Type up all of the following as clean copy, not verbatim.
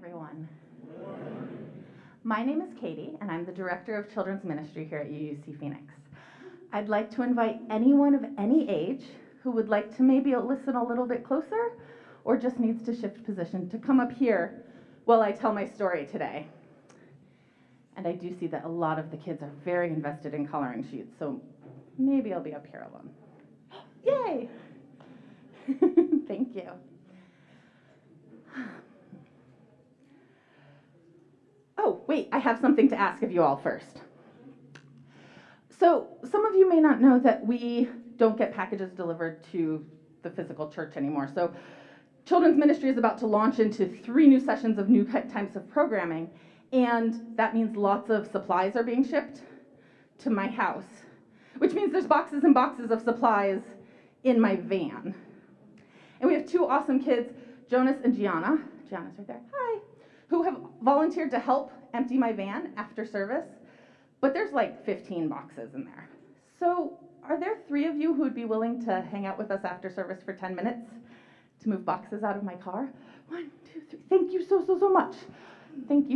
everyone. My name is Katie, and I'm the Director of Children's Ministry here at UUC Phoenix. I'd like to invite anyone of any age who would like to maybe listen a little bit closer or just needs to shift position to come up here while I tell my story today. And I do see that a lot of the kids are very invested in coloring sheets, so maybe I'll be up here alone. Yay! Thank you. Oh, wait, I have something to ask of you all first. So some of you may not know that we don't get packages delivered to the physical church anymore. So Children's Ministry is about to launch into 3 new sessions of new types of programming, and that means lots of supplies are being shipped to my house, which means there's boxes and boxes of supplies in my van. And we have 2 awesome kids, Jonas and Gianna. Gianna's right there. Hi. Who have volunteered to help empty my van after service, but there's like 15 boxes in there. So are there 3 of you who would be willing to hang out with us after service for 10 minutes to move boxes out of my car? 1, 2, 3. Thank you so much. Thank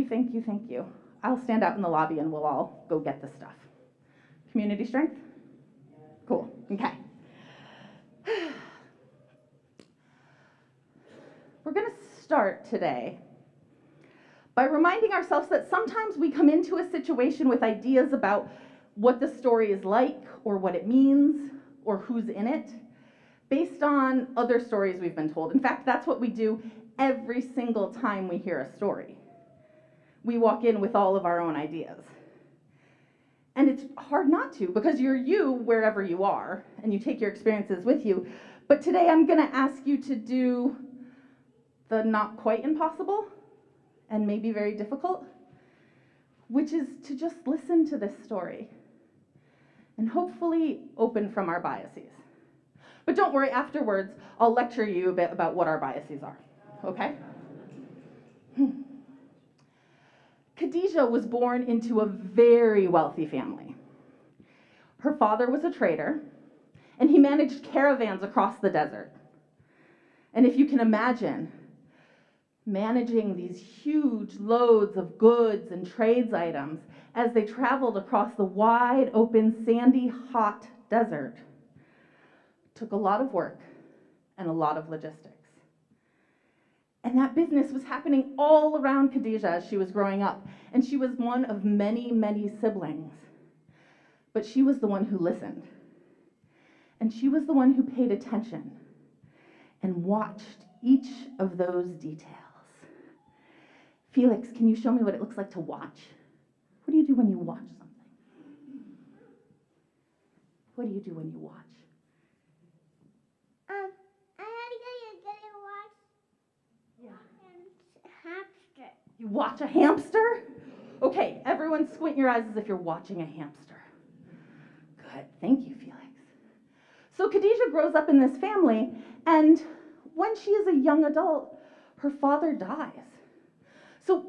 you. I'll stand out in the lobby and we'll all go get the stuff. Community strength? Cool, okay. We're gonna start today by reminding ourselves that sometimes we come into a situation with ideas about what the story is like or what it means or who's in it based on other stories we've been told. In fact, that's what we do every single time we hear a story. We walk in with all of our own ideas. And it's hard not to because you're you wherever you are and you take your experiences with you. But today I'm going to ask you to do the not quite impossible and maybe very difficult, which is to just listen to this story and hopefully open from our biases. But don't worry, afterwards, I'll lecture you a bit about what our biases are, okay? Khadijah was born into a very wealthy family. Her father was a trader, and he managed caravans across the desert. And if you can imagine, managing these huge loads of goods and trades items as they traveled across the wide open, sandy, hot desert took a lot of work and a lot of logistics. And that business was happening all around Khadijah as she was growing up, and she was one of many siblings. But she was the one who listened, and she was the one who paid attention and watched each of those details. Felix, can you show me what it looks like to watch? What do you do when you watch something? What do you do when you watch? I had to get a watch. Yeah. Hamster. You watch a hamster? Okay, everyone squint your eyes as if you're watching a hamster. Good, thank you, Felix. So Khadijah grows up in this family, and when she is a young adult, her father dies. So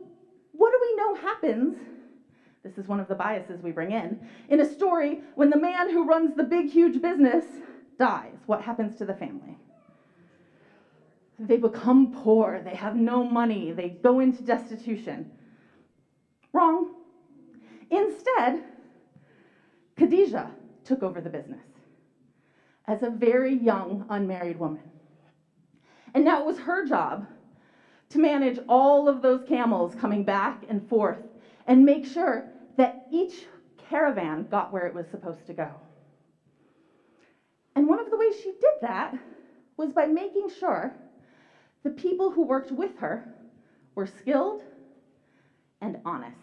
what do we know happens? This is one of the biases we bring in a story when the man who runs the big, huge business dies. What happens to the family? They become poor. They have no money. They go into destitution. Wrong. Instead, Khadijah took over the business as a very young, unmarried woman. And now it was her job to manage all of those camels coming back and forth and make sure that each caravan got where it was supposed to go. And one of the ways she did that was by making sure the people who worked with her were skilled and honest.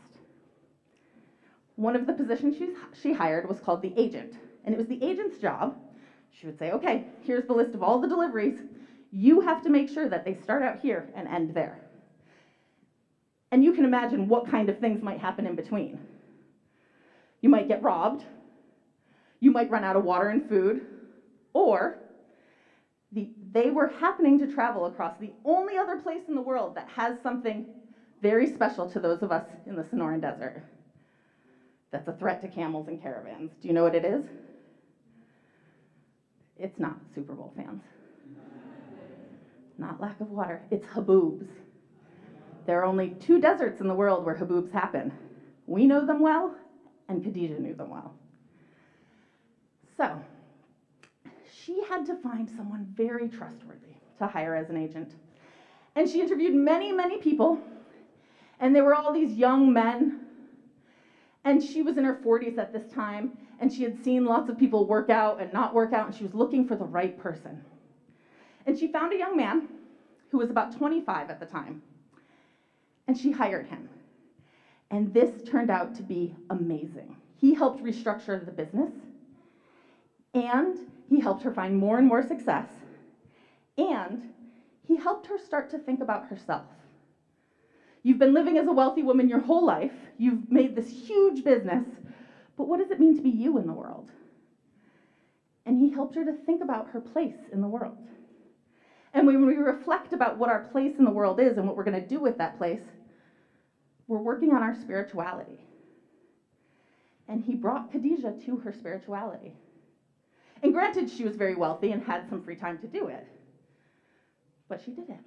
One of the positions she hired was called the agent, and it was the agent's job. She would say, okay, here's the list of all the deliveries. You have to make sure that they start out here and end there. And you can imagine what kind of things might happen in between. You might get robbed. You might run out of water and food. Or they were happening to travel across the only other place in the world that has something very special to those of us in the Sonoran Desert. That's a threat to camels and caravans. Do you know what it is? It's not Super Bowl fans. Not lack of water. It's haboobs. there are only 2 deserts in the world where haboobs happen. We know them well, and Khadijah knew them well. So, she had to find someone very trustworthy to hire as an agent. And she interviewed many, many people, and they were all these young men. And she was in her 40s at this time, and she had seen lots of people work out and not work out, and she was looking for the right person. And she found a young man who was about 25 at the time, and she hired him. And this turned out to be amazing. He helped restructure the business, and he helped her find more and more success, and he helped her start to think about herself. You've been living as a wealthy woman your whole life. You've made this huge business, but what does it mean to be you in the world? And he helped her to think about her place in the world. And when we reflect about what our place in the world is and what we're going to do with that place, we're working on our spirituality. And he brought Khadijah to her spirituality. And granted, she was very wealthy and had some free time to do it, but she did it.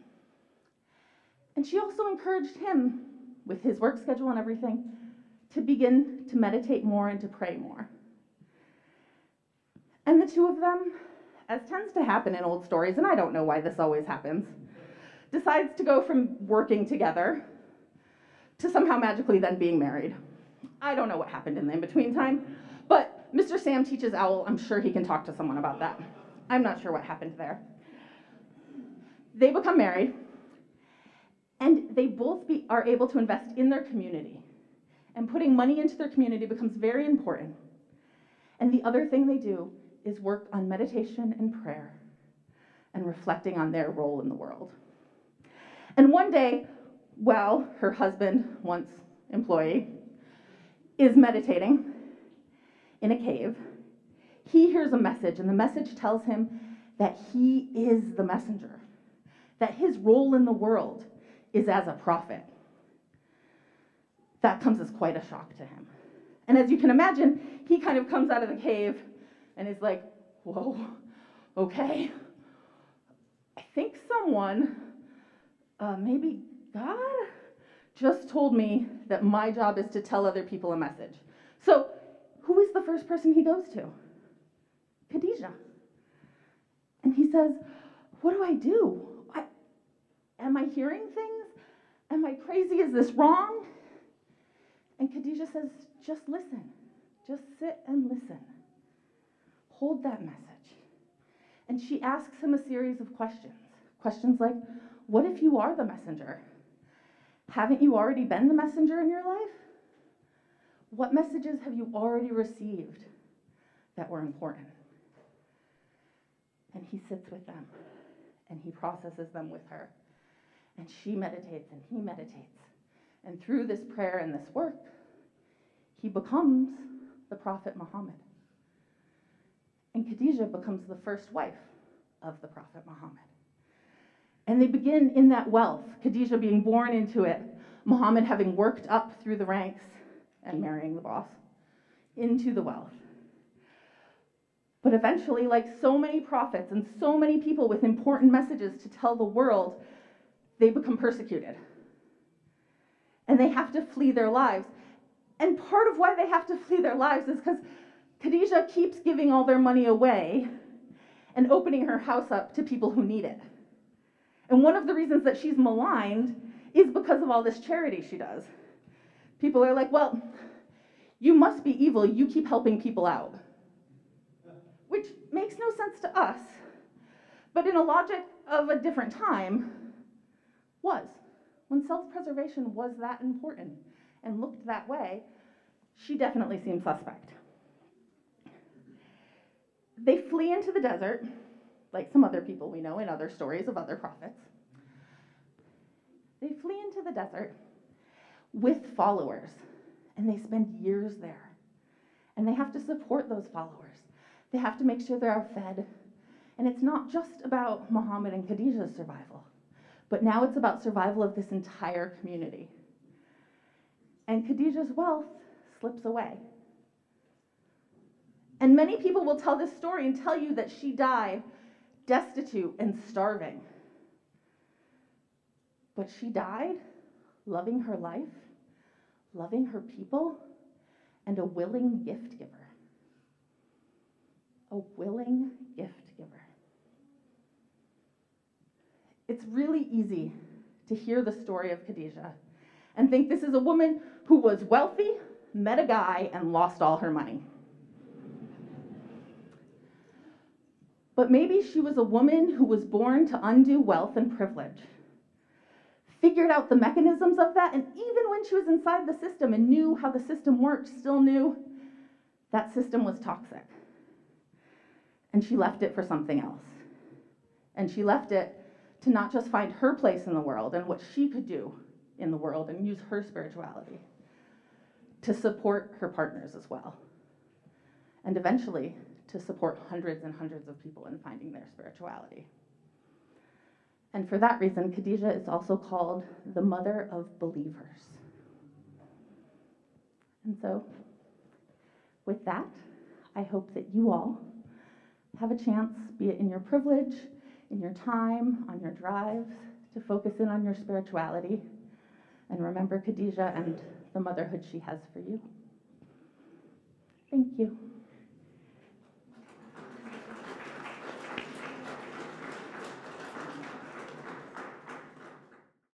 And she also encouraged him, with his work schedule and everything, to begin to meditate more and to pray more. And the two of them, as tends to happen in old stories, and I don't know why this always happens, decides to go from working together to somehow magically then being married. I don't know what happened in the in-between time, but Mr. Sam teaches Owl. I'm sure he can talk to someone about that. I'm not sure what happened there. They become married, and they both are able to invest in their community. And putting money into their community becomes very important. And the other thing they do is work on meditation and prayer and reflecting on their role in the world. And one day, while her husband, once employee, is meditating in a cave, he hears a message, and the message tells him that he is the messenger, that his role in the world is as a prophet. That comes as quite a shock to him. And as you can imagine, he kind of comes out of the cave and is like, whoa, okay. I think someone, maybe God, just told me that my job is to tell other people a message. So who is the first person he goes to? Khadijah. And he says, what do I do? Am I hearing things? Am I crazy? Is this wrong? And Khadijah says, just listen. Just sit and listen. Hold that message. And she asks him a series of questions. Questions like, what if you are the messenger? Haven't you already been the messenger in your life? What messages have you already received that were important? And he sits with them, and he processes them with her. And she meditates, and he meditates. And through this prayer and this work, he becomes the Prophet Muhammad. And Khadijah becomes the first wife of the Prophet Muhammad. And they begin in that wealth, Khadijah being born into it, Muhammad having worked up through the ranks and marrying the boss, into the wealth. But eventually, like so many prophets and so many people with important messages to tell the world, they become persecuted. And they have to flee their lives. And part of why they have to flee their lives is because Khadijah keeps giving all their money away and opening her house up to people who need it. And one of the reasons that she's maligned is because of all this charity she does. People are like, well, you must be evil. You keep helping people out. Which makes no sense to us. But in a logic of a different time, was. When self-preservation was that important and looked that way, she definitely seemed suspect. They flee into the desert, like some other people we know in other stories of other prophets. They flee into the desert with followers, and they spend years there. And they have to support those followers. They have to make sure they are fed. And it's not just about Muhammad and Khadijah's survival, but now it's about survival of this entire community. And Khadijah's wealth slips away. And many people will tell this story and tell you that she died destitute and starving. But she died loving her life, loving her people, and a willing gift giver. A willing gift giver. It's really easy to hear the story of Khadijah and think this is a woman who was wealthy, met a guy, and lost all her money. But maybe she was a woman who was born to undue wealth and privilege, figured out the mechanisms of that, and even when she was inside the system and knew how the system worked, still knew that system was toxic. And she left it for something else. And she left it to not just find her place in the world and what she could do in the world and use her spirituality to support her partners as well. And eventually to support hundreds and hundreds of people in finding their spirituality. And for that reason, Khadijah is also called the mother of believers. And so, with that, I hope that you all have a chance, be it in your privilege, in your time, on your drives, to focus in on your spirituality and remember Khadijah and the motherhood she has for you. Thank you.